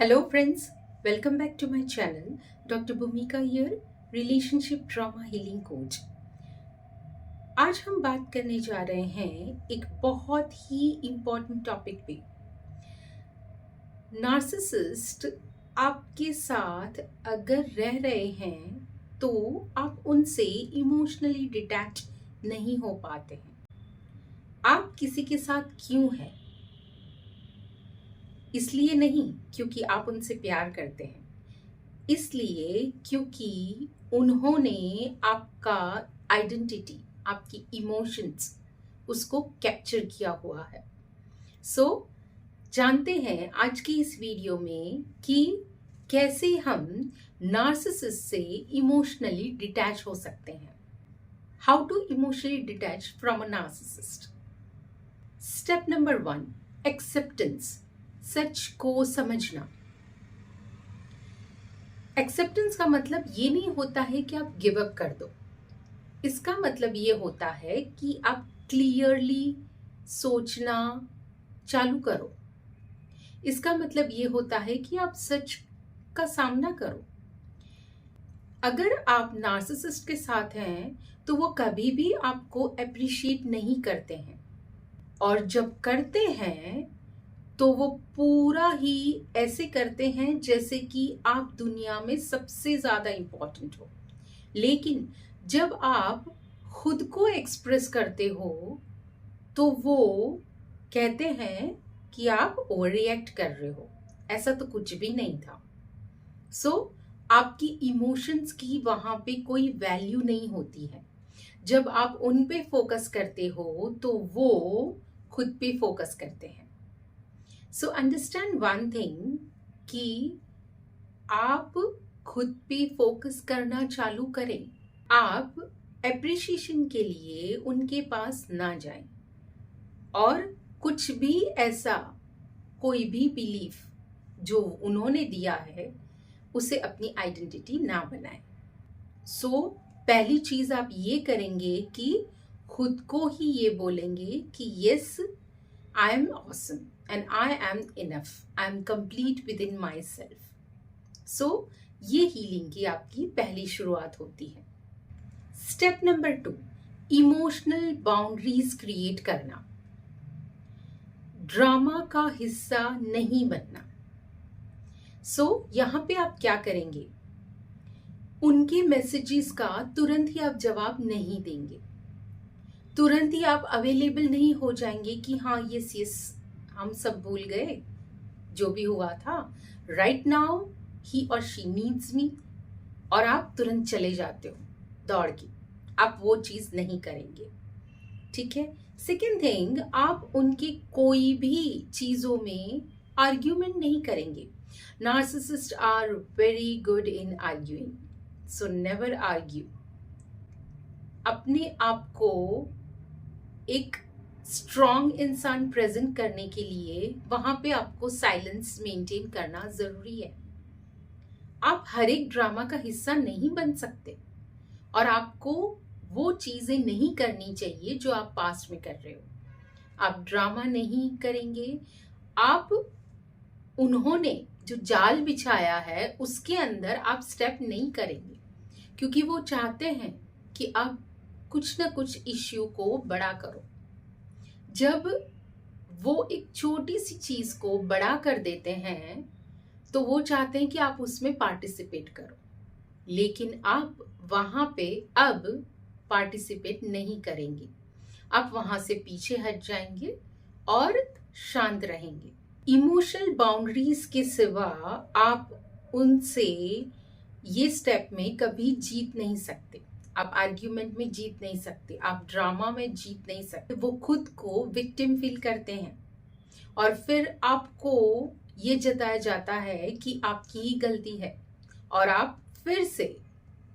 Hello friends, welcome back to my channel. Dr. Bhumika here, Relationship Trauma Healing Coach. आज हम बात करने जा रहे हैं एक बहुत ही इम्पोर्टेंट टॉपिक पे। नार्सिसिस्ट आपके साथ अगर रह रहे हैं तो आप उनसे इमोशनली डिटैच नहीं हो पाते हैं। आप किसी के साथ क्यों हैं? इसलिए नहीं क्योंकि आप उनसे प्यार करते हैं, इसलिए क्योंकि उन्होंने आपका आइडेंटिटी, आपकी इमोशंस उसको कैप्चर किया हुआ है। सो जानते हैं आज की इस वीडियो में कि कैसे हम नार्सिसिस्ट से इमोशनली डिटैच हो सकते हैं। How to emotionally detach from a narcissist. Step number 1, acceptance, सच को समझना। एक्सेप्टेंस का मतलब ये नहीं होता है कि आप गिव अप कर दो। इसका मतलब ये होता है कि आप क्लियरली सोचना चालू करो। इसका मतलब ये होता है कि आप सच का सामना करो। अगर आप नार्सिसिस्ट के साथ हैं तो वो कभी भी आपको अप्रिशिएट नहीं करते हैं, और जब करते हैं तो वो पूरा ही ऐसे करते हैं जैसे कि आप दुनिया में सबसे ज़्यादा इम्पोर्टेंट हो। लेकिन जब आप खुद को एक्सप्रेस करते हो तो वो कहते हैं कि आप ओवर रिएक्ट कर रहे हो, ऐसा तो कुछ भी नहीं था। सो आपकी इमोशंस की वहाँ पे कोई वैल्यू नहीं होती है। जब आप उन पे फोकस करते हो तो वो खुद पे फोकस करते हैं। सो अंडरस्टैंड वन थिंग कि आप खुद पे फोकस करना चालू करें। आप एप्रिसिएशन के लिए उनके पास ना जाएं, और कुछ भी ऐसा कोई भी बिलीफ जो उन्होंने दिया है उसे अपनी आइडेंटिटी ना बनाएं। सो पहली चीज आप ये करेंगे कि खुद को ही ये बोलेंगे कि yes, I am awesome and I am enough. I am complete within myself. So, ये हीलिंग की आपकी पहली शुरुआत होती है। Step number 2, emotional boundaries create करना। ड्रामा का हिस्सा नहीं बनना। यहाँ पे आप क्या करेंगे? उनके मैसेजेस का तुरंत ही आप जवाब नहीं देंगे। तुरंत ही आप अवेलेबल नहीं हो जाएंगे कि हाँ यस यस, हम सब भूल गए जो भी हुआ था, राइट नाउ ही और शी नीड्स मी, और आप तुरंत चले जाते हो दौड़ के। आप वो चीज नहीं करेंगे, ठीक है। सेकेंड थिंग, आप उनके कोई भी चीजों में आर्ग्यूमेंट नहीं करेंगे। Narcissist are very good in arguing, so never argue. अपने आप को एक स्ट्रॉन्ग इंसान प्रेजेंट करने के लिए वहां पे आपको साइलेंस मेंटेन करना जरूरी है। आप हर एक ड्रामा का हिस्सा नहीं बन सकते, और आपको वो चीजें नहीं करनी चाहिए जो आप पास्ट में कर रहे हो। आप ड्रामा नहीं करेंगे। आप उन्होंने जो जाल बिछाया है उसके अंदर आप स्टेप नहीं करेंगे, क्योंकि वो चाहते हैं कि आप कुछ ना कुछ इश्यू को बड़ा करो। जब वो एक छोटी सी चीज को बड़ा कर देते हैं तो वो चाहते हैं कि आप उसमें पार्टिसिपेट करो, लेकिन आप वहां पे अब पार्टिसिपेट नहीं करेंगे। आप वहां से पीछे हट जाएंगे और शांत रहेंगे। इमोशनल बाउंड्रीज के सिवा आप उनसे ये स्टेप में कभी जीत नहीं सकते। आप आर्ग्यूमेंट में जीत नहीं सकते, आप ड्रामा में जीत नहीं सकते। वो खुद को विक्टिम फील करते हैं, और फिर आपको ये जताया जाता है कि आपकी ही गलती है, और आप फिर से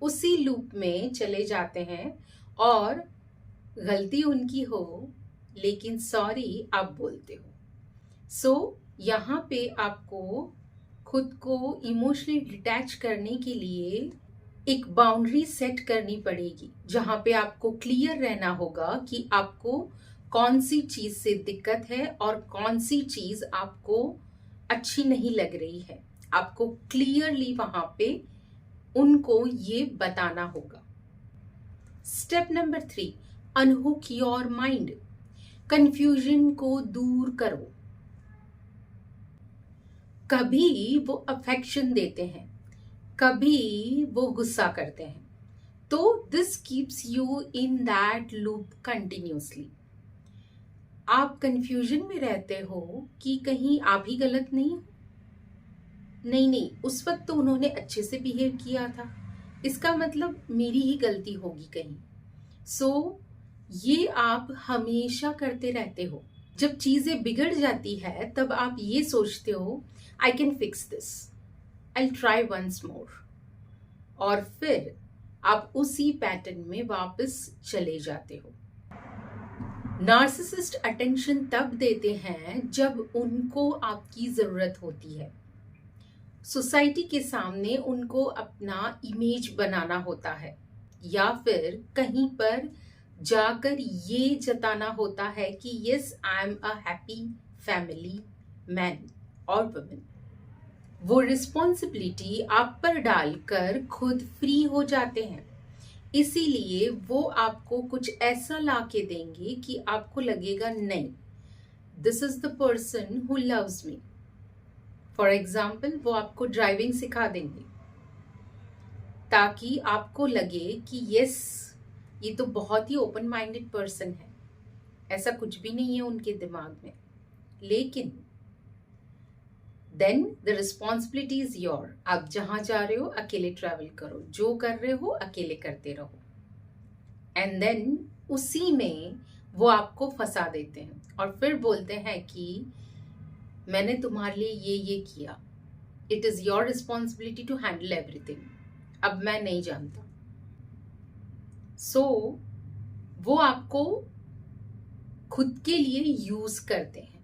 उसी लूप में चले जाते हैं, और गलती उनकी हो लेकिन सॉरी आप बोलते हो। यहाँ पे आपको खुद को इमोशनली डिटैच करने के लिए एक बाउंड्री सेट करनी पड़ेगी, जहां पे आपको क्लियर रहना होगा कि आपको कौन सी चीज से दिक्कत है और कौन सी चीज आपको अच्छी नहीं लग रही है। आपको क्लियरली वहां पे उनको ये बताना होगा। Step number 3, अनहुक your mind. Confusion को दूर करो। कभी वो अफेक्शन देते हैं, कभी वो गुस्सा करते हैं, तो this keeps you in that loop continuously. आप कंफ्यूजन में रहते हो कि कहीं आप ही गलत नहीं हो। नहीं, उस वक्त तो उन्होंने अच्छे से बिहेव किया था, इसका मतलब मेरी ही गलती होगी कहीं। सो ये आप हमेशा करते रहते हो। जब चीजें बिगड़ जाती है तब आप ये सोचते हो I can fix this, I try once more, और फिर आप उसी पैटर्न में वापस चले जाते हो। नार्सिसिस्ट अटेंशन तब देते हैं जब उनको आपकी जरूरत होती है। सोसाइटी के सामने उनको अपना इमेज बनाना होता है, या फिर कहीं पर जाकर ये जताना होता है कि yes I am a happy family man और वुमेन। वो रिस्पॉन्सिबिलिटी आप पर डालकर खुद फ्री हो जाते हैं, इसीलिए वो आपको कुछ ऐसा ला के देंगे कि आपको लगेगा नहीं, this is the person who loves me. For example, वो आपको ड्राइविंग सिखा देंगे ताकि आपको लगे कि यस ये तो बहुत ही ओपन माइंडेड पर्सन है, ऐसा कुछ भी नहीं है उनके दिमाग में। लेकिन then the responsibility is your. आप जहां जा रहे हो अकेले ट्रैवल करो, जो कर रहे हो अकेले करते रहो, एंड देन उसी में वो आपको फंसा देते हैं और फिर बोलते हैं कि मैंने तुम्हारे लिए ये किया, it is your responsibility to handle everything, अब मैं नहीं जानता। सो वो आपको खुद के लिए यूज करते हैं।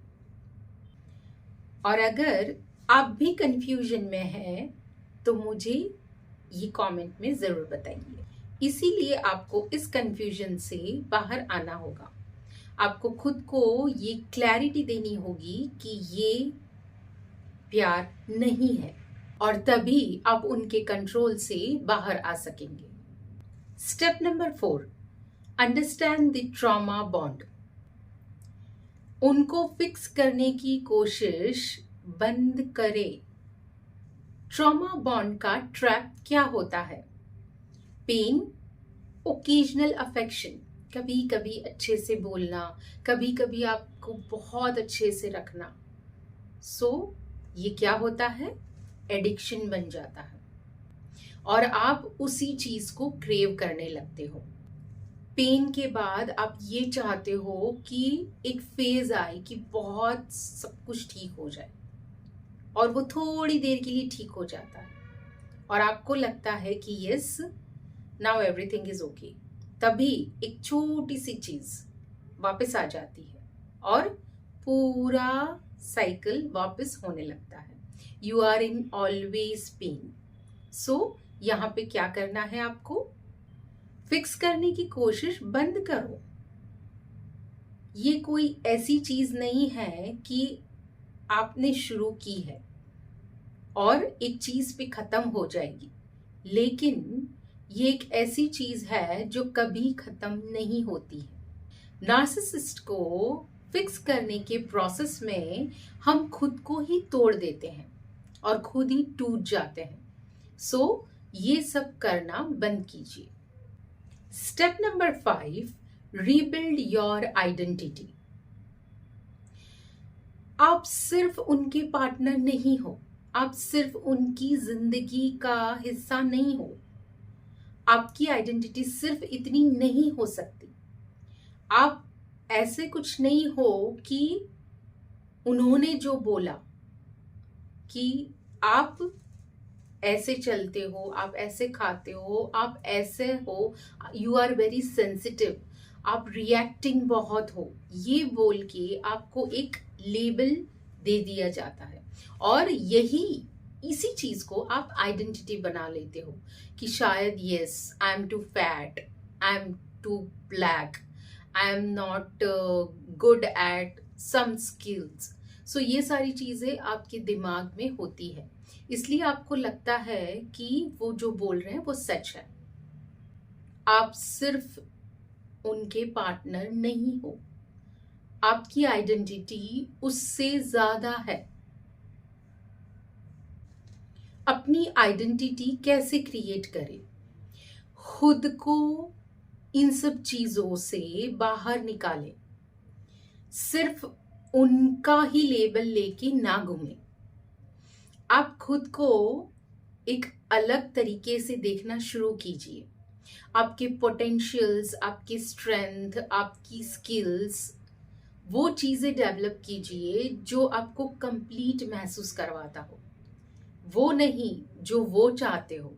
और अगर आप भी कंफ्यूजन में हैं तो मुझे ये कमेंट में जरूर बताइए। इसीलिए आपको इस कंफ्यूजन से बाहर आना होगा। आपको खुद को ये क्लैरिटी देनी होगी कि ये प्यार नहीं है, और तभी आप उनके कंट्रोल से बाहर आ सकेंगे। Step number 4, understand the trauma bond. उनको फिक्स करने की कोशिश बंद करें। ट्रॉमा बॉन्ड का ट्रैप क्या होता है? पेन, ओकेजनल अफेक्शन, कभी कभी अच्छे से बोलना, कभी कभी आपको बहुत अच्छे से रखना। सो ये क्या होता है? एडिक्शन बन जाता है और आप उसी चीज को क्रेव करने लगते हो। पेन के बाद आप ये चाहते हो कि एक फेज आए कि बहुत सब कुछ ठीक हो जाए, और वो थोड़ी देर के लिए ठीक हो जाता है और आपको लगता है कि yes now everything is okay. तभी एक छोटी सी चीज वापस आ जाती है और पूरा साइकिल वापस होने लगता है। You are in always pain. So यहाँ पे क्या करना है आपको? फिक्स करने की कोशिश बंद करो। ये कोई ऐसी चीज नहीं है कि आपने शुरू की है और एक चीज पे खत्म हो जाएगी, लेकिन ये एक ऐसी चीज है जो कभी खत्म नहीं होती है। नार्सिसिस्ट को फिक्स करने के प्रोसेस में हम खुद को ही तोड़ देते हैं और खुद ही टूट जाते हैं। सो ये सब करना बंद कीजिए। Step number 5, rebuild your identity. आप सिर्फ उनके पार्टनर नहीं हो, आप सिर्फ उनकी जिंदगी का हिस्सा नहीं हो। आपकी आइडेंटिटी सिर्फ इतनी नहीं हो सकती। आप ऐसे कुछ नहीं हो कि उन्होंने जो बोला कि आप ऐसे चलते हो, आप ऐसे खाते हो, आप ऐसे हो, यू आर वेरी सेंसिटिव, आप रिएक्टिंग बहुत हो, ये बोल के आपको एक लेबल दे दिया जाता है और इसी चीज को आप आइडेंटिटी बना लेते हो कि शायद yes I am too fat, I am too black, I am not good at some skills. So ये सारी चीजें आपके दिमाग में होती है। इसलिए आपको लगता है कि वो जो बोल रहे हैं वो सच है। आप सिर्फ उनके पार्टनर नहीं हो, आपकी आइडेंटिटी उससे ज्यादा है। अपनी आइडेंटिटी कैसे क्रिएट करें? खुद को इन सब चीजों से बाहर निकालें। सिर्फ उनका ही लेबल लेके ना घूमें। आप खुद को एक अलग तरीके से देखना शुरू कीजिए। आपके पोटेंशियल्स, आपकी स्ट्रेंथ, आपकी स्किल्स, वो चीजें डेवलप कीजिए जो आपको कंप्लीट महसूस करवाता हो। वो नहीं जो वो चाहते हो,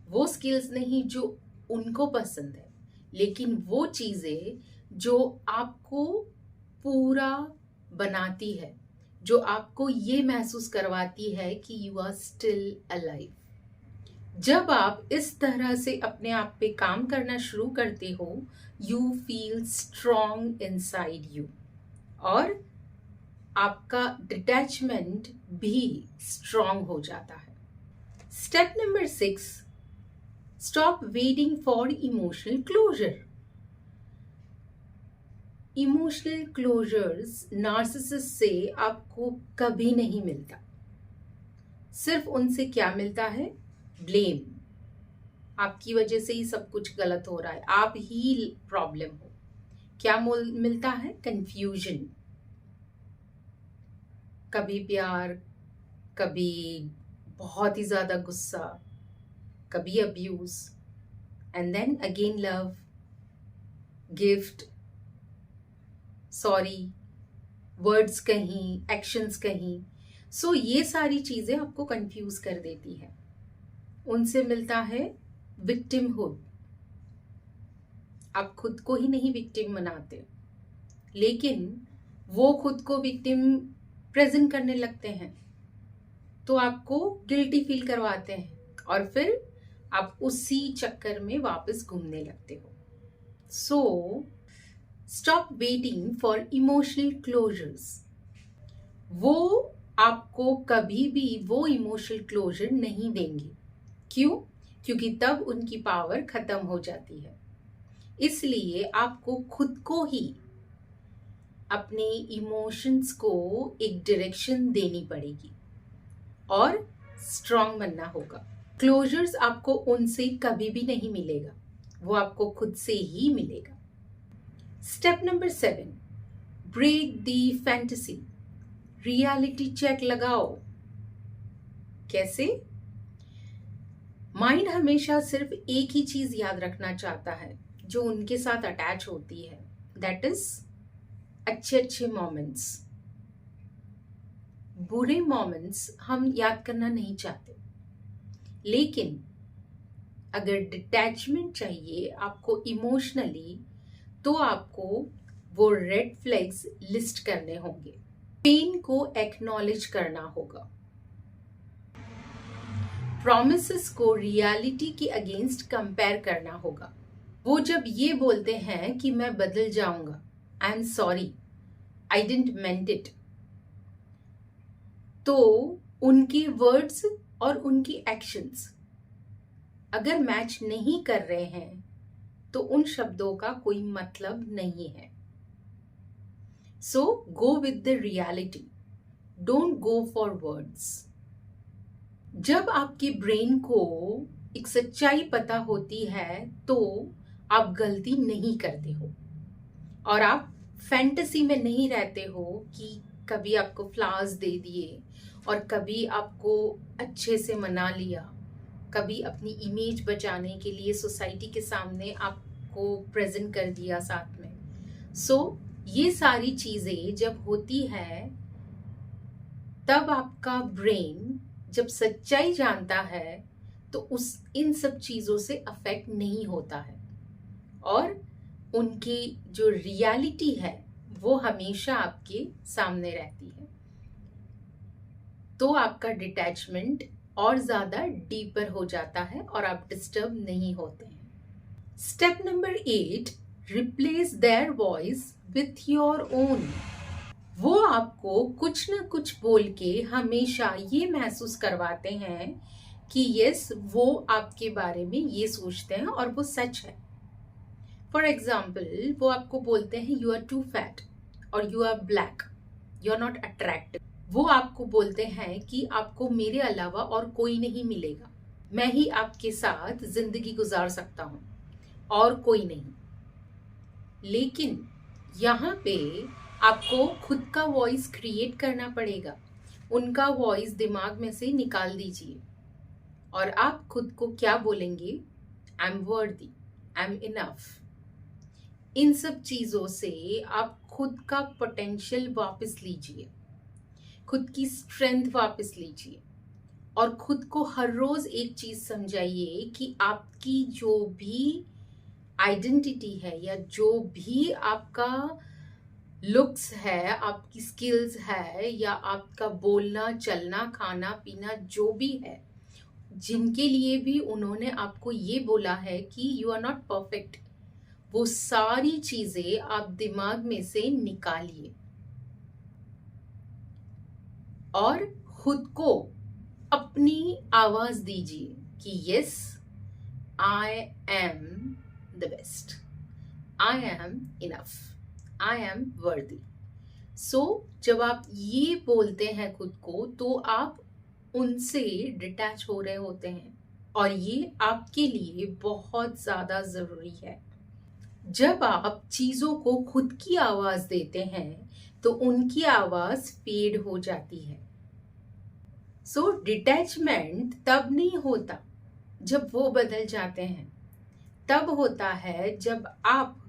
वो स्किल्स नहीं जो उनको पसंद है, लेकिन वो चीजें जो आपको पूरा बनाती है, जो आपको ये महसूस करवाती है कि यू आर स्टिल अलाइव। जब आप इस तरह से अपने आप पे काम करना शुरू करते हो, you feel strong inside you, और आपका डिटैचमेंट भी स्ट्रॉन्ग हो जाता है। Step number 6, stop waiting for emotional closure. Emotional closures narcissist से आपको कभी नहीं मिलता। सिर्फ उनसे क्या मिलता है? ब्लेम। आपकी वजह से ही सब कुछ गलत हो रहा है, आप ही प्रॉब्लम हो। क्या मिलता है? कंफ्यूजन। कभी प्यार, कभी बहुत ही ज्यादा गुस्सा, कभी abuse, and then again love, gift, sorry, words कहीं, एक्शंस कहीं। सो ये सारी चीजें आपको कंफ्यूज कर देती है। उनसे मिलता है विक्टिमहुड। आप खुद को ही नहीं विक्टिम बनाते, लेकिन वो खुद को विक्टिम प्रेजेंट करने लगते हैं, तो आपको गिल्टी फील करवाते हैं और फिर आप उसी चक्कर में वापस घूमने लगते हो। So stop waiting for emotional closures. वो आपको कभी भी वो इमोशनल क्लोजर नहीं देंगे। क्यों? क्योंकि तब उनकी पावर खत्म हो जाती है। इसलिए आपको खुद को ही अपने इमोशंस को एक डायरेक्शन देनी पड़ेगी और स्ट्रांग बनना होगा। क्लोजर्स आपको उनसे कभी भी नहीं मिलेगा, वो आपको खुद से ही मिलेगा। Step number 7, break the fantasy. Reality check लगाओ। कैसे? माइंड हमेशा सिर्फ एक ही चीज याद रखना चाहता है जो उनके साथ अटैच होती है, दैट इज अच्छे अच्छे मोमेंट्स। बुरे मोमेंट्स हम याद करना नहीं चाहते, लेकिन अगर डिटैचमेंट चाहिए आपको इमोशनली, तो आपको वो रेड फ्लैग्स लिस्ट करने होंगे। पेन को एक्नॉलेज करना होगा। प्रॉमिसेस को रियलिटी के अगेंस्ट कंपेयर करना होगा। वो जब ये बोलते हैं कि मैं बदल जाऊंगा, I am sorry, I didn't meant it, तो उनके वर्ड्स और उनकी एक्शंस अगर मैच नहीं कर रहे हैं तो उन शब्दों का कोई मतलब नहीं है। So go with the reality, don't go for words. जब आपके ब्रेन को एक सच्चाई पता होती है तो आप गलती नहीं करते हो और आप फैंटेसी में नहीं रहते हो कि कभी आपको फ्लावर्स दे दिए और कभी आपको अच्छे से मना लिया, कभी अपनी इमेज बचाने के लिए सोसाइटी के सामने आपको प्रेजेंट कर दिया साथ में। सो ये सारी चीजें जब होती है, तब आपका ब्रेन जब सच्चाई जानता है तो इन सब चीजों से अफेक्ट नहीं होता है और उनकी जो रियलिटी है वो हमेशा आपके सामने रहती है। तो आपका डिटैचमेंट और ज्यादा डीपर हो जाता है और आप डिस्टर्ब नहीं होते हैं। Step number 8, replace their voice with your own. वो आपको कुछ ना कुछ बोल के हमेशा ये महसूस करवाते हैं कि यस, वो आपके बारे में ये सोचते हैं और वो सच है। फॉर एग्जाम्पल, वो आपको बोलते हैं यू आर टू फैट और you are black, you are not attractive. वो आपको बोलते हैं कि आपको मेरे अलावा और कोई नहीं मिलेगा, मैं ही आपके साथ जिंदगी गुजार सकता हूँ और कोई नहीं। लेकिन यहाँ पे आपको खुद का वॉइस क्रिएट करना पड़ेगा। उनका वॉइस दिमाग में से निकाल दीजिए और आप खुद को क्या बोलेंगे? आई एम वर्दी, आई एम इनफ। इन सब चीज़ों से आप खुद का पोटेंशियल वापस लीजिए, खुद की स्ट्रेंथ वापस लीजिए और खुद को हर रोज एक चीज समझाइए कि आपकी जो भी आइडेंटिटी है या जो भी आपका लुक्स है, आपकी स्किल्स है या आपका बोलना चलना खाना पीना जो भी है, जिनके लिए भी उन्होंने आपको ये बोला है कि यू आर नॉट परफेक्ट, वो सारी चीजें आप दिमाग में से निकालिए और खुद को अपनी आवाज दीजिए कि yes, I am the best, I am enough, I am worthy. So जब आप ये बोलते हैं खुद को तो आप उनसे डिटैच हो रहे होते हैं और ये आपके लिए बहुत ज्यादा जरूरी है। जब आप चीजों को खुद की आवाज देते हैं तो उनकी आवाज फेड हो जाती है। सो डिटैचमेंट तब नहीं होता जब वो बदल जाते हैं, तब होता है जब आप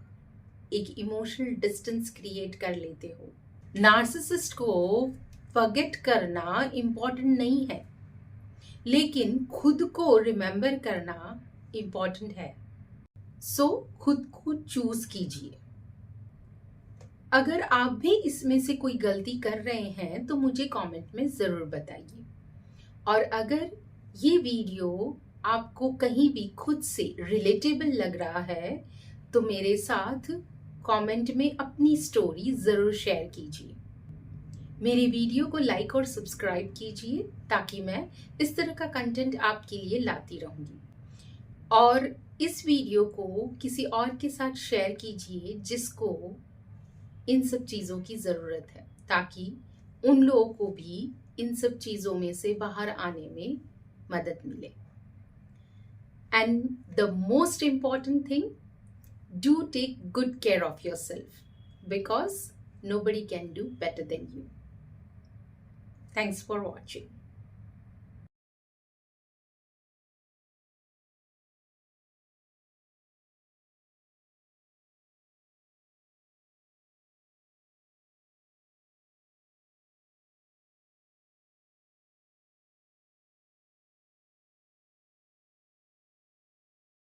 एक इमोशनल डिस्टेंस क्रिएट कर लेते हो। नार्सिसिस्ट को फॉरगेट करना इम्पोर्टेंट नहीं है, लेकिन खुद को रिमेंबर करना इम्पोर्टेंट है। सो खुद को चूज कीजिए। अगर आप भी इसमें से कोई गलती कर रहे हैं तो मुझे कमेंट में ज़रूर बताइए। और अगर ये वीडियो आपको कहीं भी खुद से रिलेटेबल लग रहा है तो मेरे साथ कमेंट में अपनी स्टोरी ज़रूर शेयर कीजिए। मेरे वीडियो को लाइक और सब्सक्राइब कीजिए ताकि मैं इस तरह का कंटेंट आपके लिए लाती रहूँगी। और इस वीडियो को किसी और के साथ शेयर कीजिए जिसको इन सब चीज़ों की ज़रूरत है, ताकि उन लोगों को भी इन सब चीज़ों में से बाहर आने में मदद मिले। And the most important thing, do take good care of yourself because nobody can do better than you. Thanks for watching.